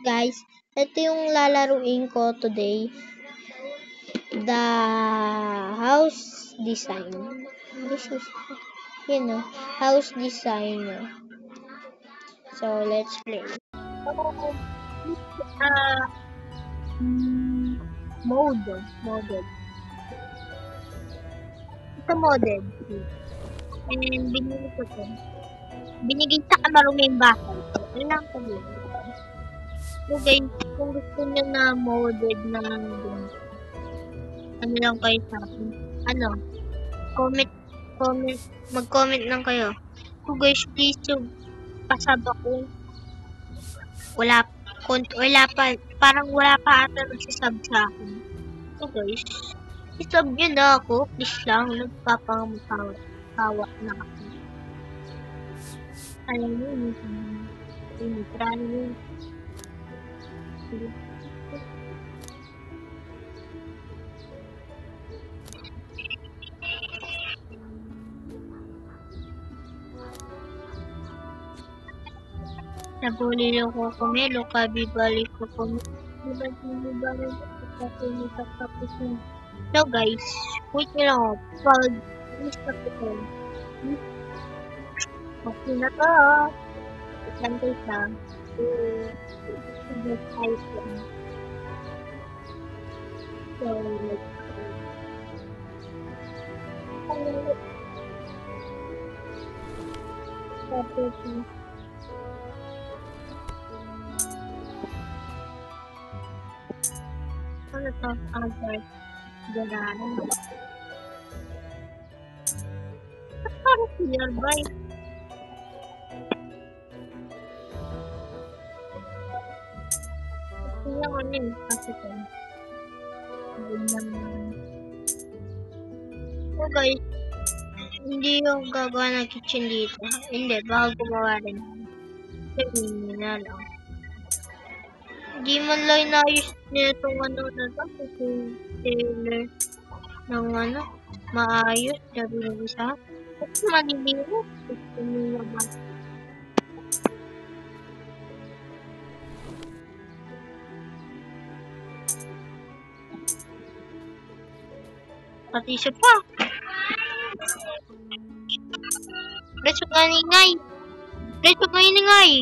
Guys, ito yung lalaruin ko today. The house design. This is, house designer. So, let's play. Uh, Model. Ito model. And binili ko to. Binigay sa kamaruming bahay. Ano lang ko yun. So guys, kung gusto nyo na model na ano lang kayo sa akin. Comment, mag-comment lang kayo. So guys, please yung pasab ako. Wala pa, parang wala pa ata nagsisub sa akin. So guys, isub nyo na ako. Please lang, nagpapangatawa na ako. Alam nyo, tinitry nyo. Nabulilo ko kumelo, kabibalik ko kumelo. So guys, wait nyo lang ako. Pag stop ito. Okay na to. Isang guys na. So, ano to? Guys, ganahan. Parang clear by. Kaya ano yun, kasi ito. So guys, hindi yung gagawa ng kitchen dito. Hindi, baka gumawa rin. Sabihin na lang. Hindi man lang inayos niya itong ano na to. Kasi tailor ng maayos. Sabi ng isa. Kasi manilinis. Gusto niya ba? Pati siya pa. Beso ka ningay. Beso ka ningay.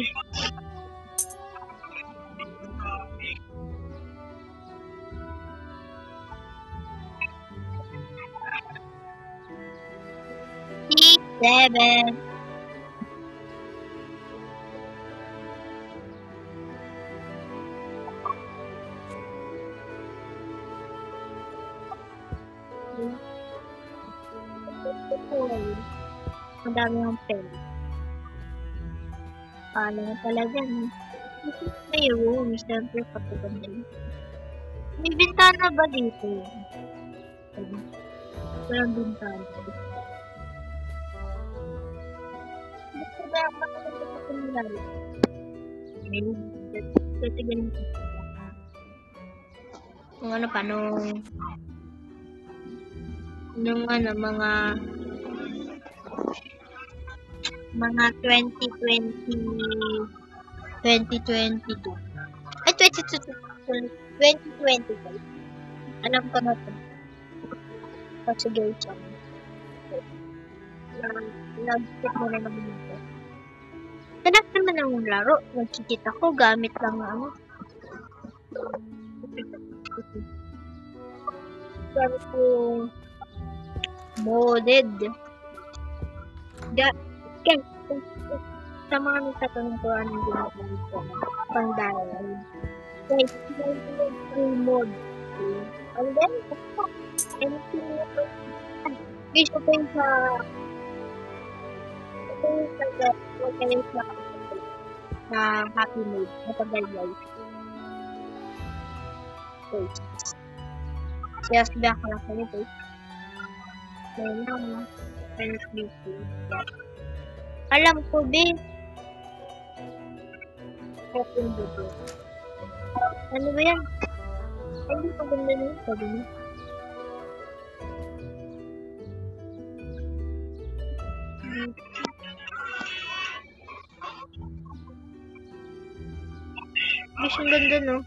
Seven. Ang dami ng pen. Paano na talaga no? May room, siyempre kapaganda. May bintana ba dito? Walang bintana. Gusto ba makakita sa kumilari? Kasi ganito. Kung ano pa, nung mga 2022. Ay, 2025. Alam ko na to. Kasi guys, nag-skip mo na naman ito. Tanak naman ang laro. Nagkikita ko, gamit lang ako. Sabi ko, modded. Sa mga nagtatanong ko anong ginagawa ko, pang-dial. Guys, free mode. And then, anything ito. Guys, ito yung sa happy mode. Matagal guys. Guys. Kaya sila ka lang kayo guys. Kaya lang, alam ko din. Open video. Ano ba yan? Hindi ko ganda na ito. Guys, ang ganda, no?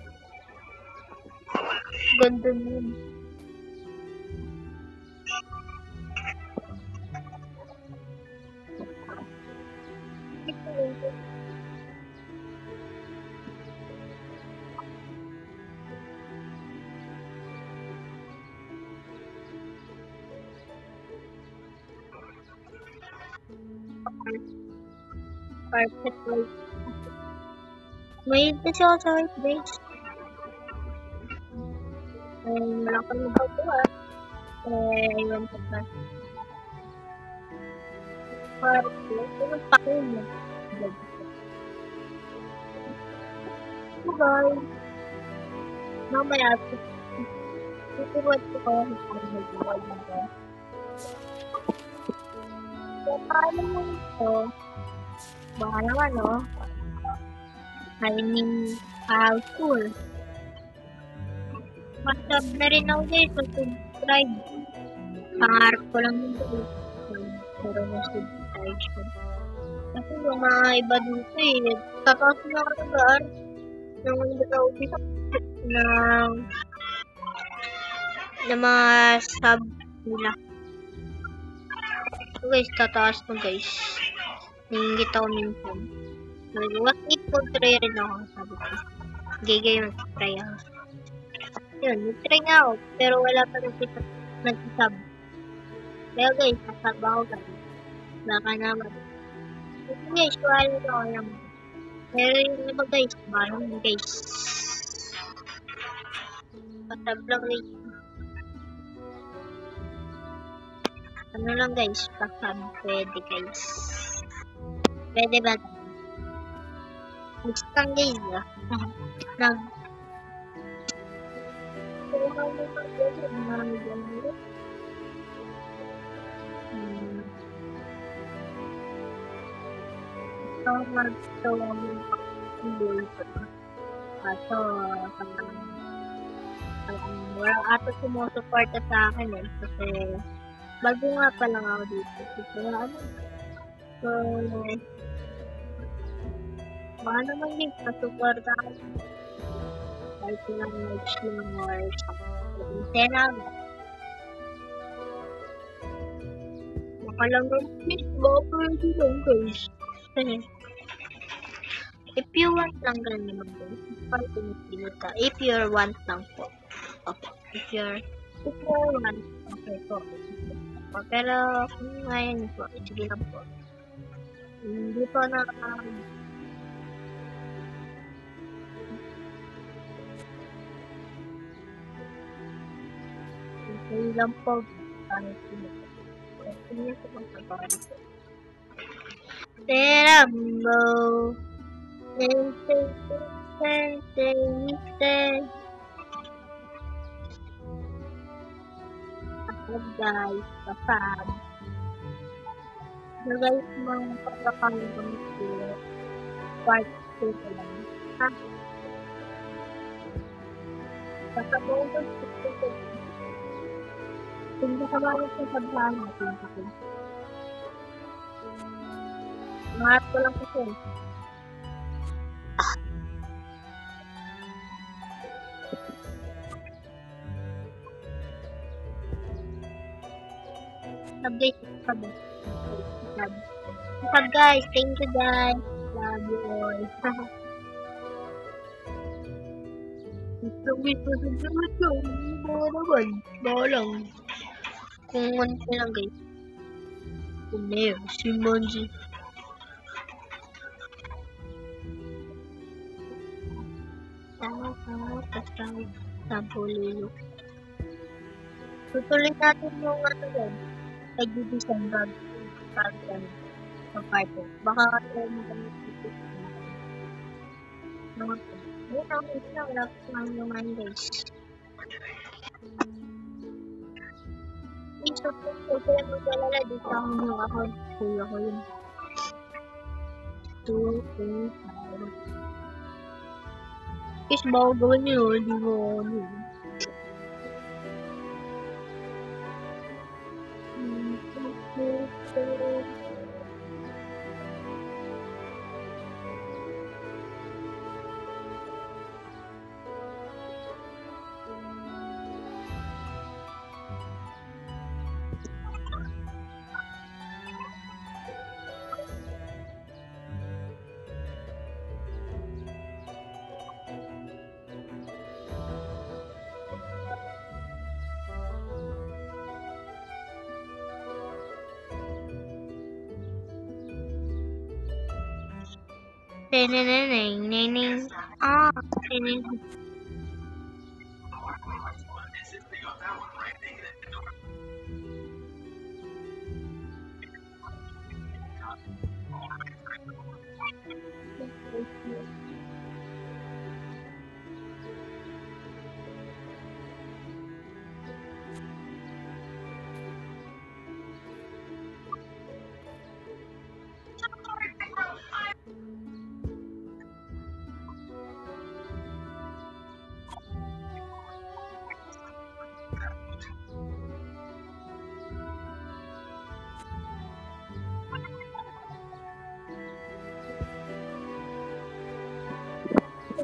Ganda nun. Carpet white. May kasi ako sa white, guys. Wala kang nagagawa. Ayun ko pa. Carpet. Ano pa ko mo? So guys, mamaya tuturuan ko kayo kung paano mag-iwag nito. So, paano mo ito? Baka naman, no? Timing tool. Mag-sub na rin ako guys. Subscribe. Pangarap ko lang yun guys. Pero na-subscribe ko. Kasi yung mga iba dito eh. Tataas na ako nagar. Nung hindi ka upisa ng mga sub nila. So guys, tataas to guys. Nangingit ako minsan. What if mag-try rin ako, sabi ko. Gigay mag-try ako. Yun, mag-try nga ako. Pero wala pa nag-sub. Kaya guys, nasub ako guys. Baka naman. Kasi guys, wala ko lang. Pero yung iba guys, parang guys. Pasab lang guys. Ano lang guys, pasab. Pwede guys. Pwede ba? Gusto lang guys ah. Nag walang ato sumusuporta sa akin eh. Kasi bago nga pa lang ako dito. Kaya ano. So, baka naman din pasuporta ako. Kahit lang mag-stream or something. Baka lang guys, baka pwede lang guys. If you want lang ganun naman guys. If you want lang po. Okay. If you want, okay po. Pero kung ngayon po, sige lang po. Hindi po na okay lang po. Terambo. Guys, pasab. So guys, mga pagkakaroon ko part 2 ko lang. Ha? Pagkakaroon ko kung nakabalit sa sablaan natin ako. Mahat ko lang kasi. Sub guys, thank you guys. Love you all. Balang. Kung ano lang guys. Kung si Monji. Sabulilo. Tutuloy natin yung ano yan. Nag-design bag. Baka kasi wala ko naman guys. So, kaya maglalala dito ang mga ako. Kuya ko yun. 2, 3, 5. Is bago gawin nyo, hindi mo ano. Teneneneng, neneng. Ah, teneng.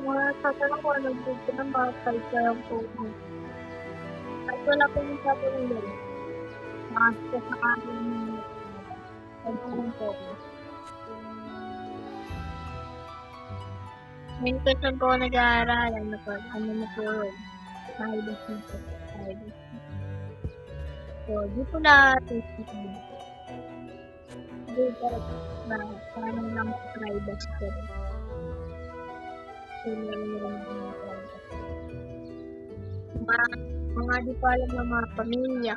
Mga tatanong ko, nag-video ng mga culture po. At wala po yung tatanong yun. Nakasya sa akin yung po. Ngayon ko saan po ako nag-aaral. Ano po yun? Private na po. Private. So, di po natin di po na parang lang sa private po. So, meron mga private. Mga di po alam ng mga pamilya.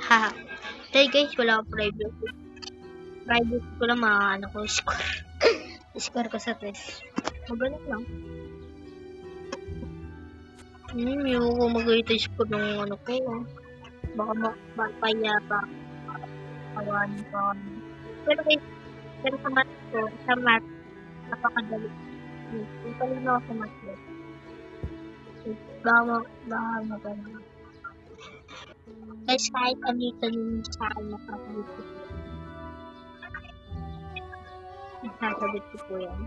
Haha. Dahil guys, wala akong private. Private ko lang mga ano ko, score. Score ko sa test. Magaling lang. Hindi ko mag-itis ko ng ano ko. Baka mapaya pa. Kawan ko. Pero guys, sa math, napakadali. Yung pala na ako sa math. Baka maganda. Guys, kahit anito nung sa akin nakakabit ko. Nakakabit ko po yan.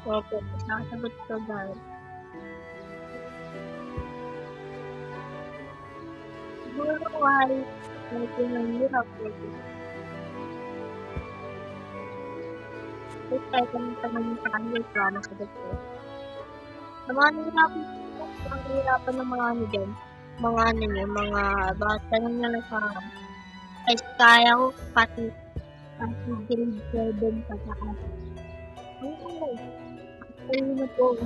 Opo, nakakabit ko guys. Siguro why medyo nanghirap ko. Tapos kahit anong tanong sa kanila, drama sa dito. Sa mga nahihirapan ng mga ano dyan, mga ano nyo, mga tanong nyo lang sa guys, kaya ko pati grade 7 pa sa kasi. Ano na po.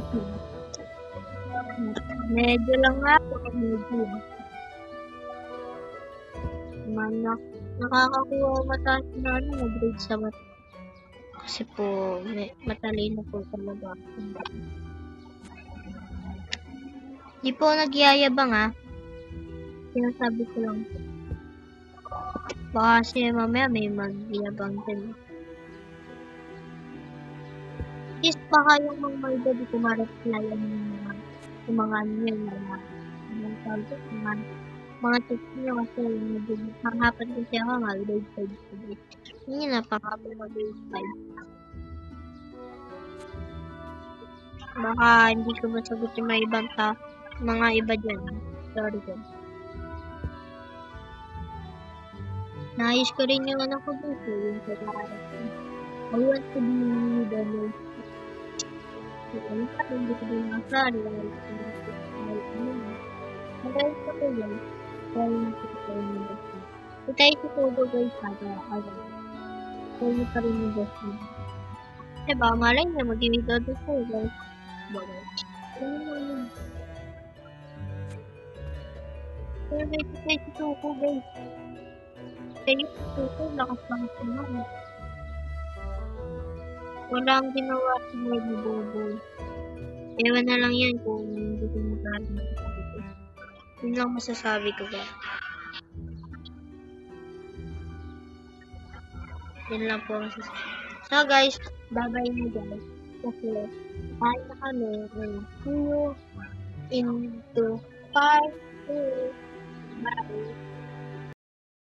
Medyo lang nga po. Medyo. Nakakakuha mataas na grade sa mat. Kasi po, matalino po talaga. Di po nagyayabang sinasabi ko lang. Baka kasi mamaya may magyabang din. Is baka yung mga edad di ko ma-reply yung mga ano yun, mga text nyo kasi hanghapan ko siya nga, grade 5. Hindi napakapin mo grade 5. Baka hindi ko masagot yung mga ibang mga iba dyan. Sorry ko. Naayos ko rin yung anak ko dito, yung pag-aaral. I want to be the most. Ano pa, hindi ko din masari. Magaling ko ko yun. Kaya ko ko yun. Itay ko ko guys kaya kaya pa rin yung best mo. Diba, malay niya mag-ibigay doon ko guys. Bagay. Ano mo yun? Kaya guys, itay ko guys. Itay ko lakas lang ito na. Wala ang ginawa sa mga bobo. Ewan na lang yan kung hindi ko magagawa. Yun lang masasabi ko ba. Yun lang po masasabi. So guys, bye-bye na guys. Kasi tayo na kami. See you into 5 days. Bye.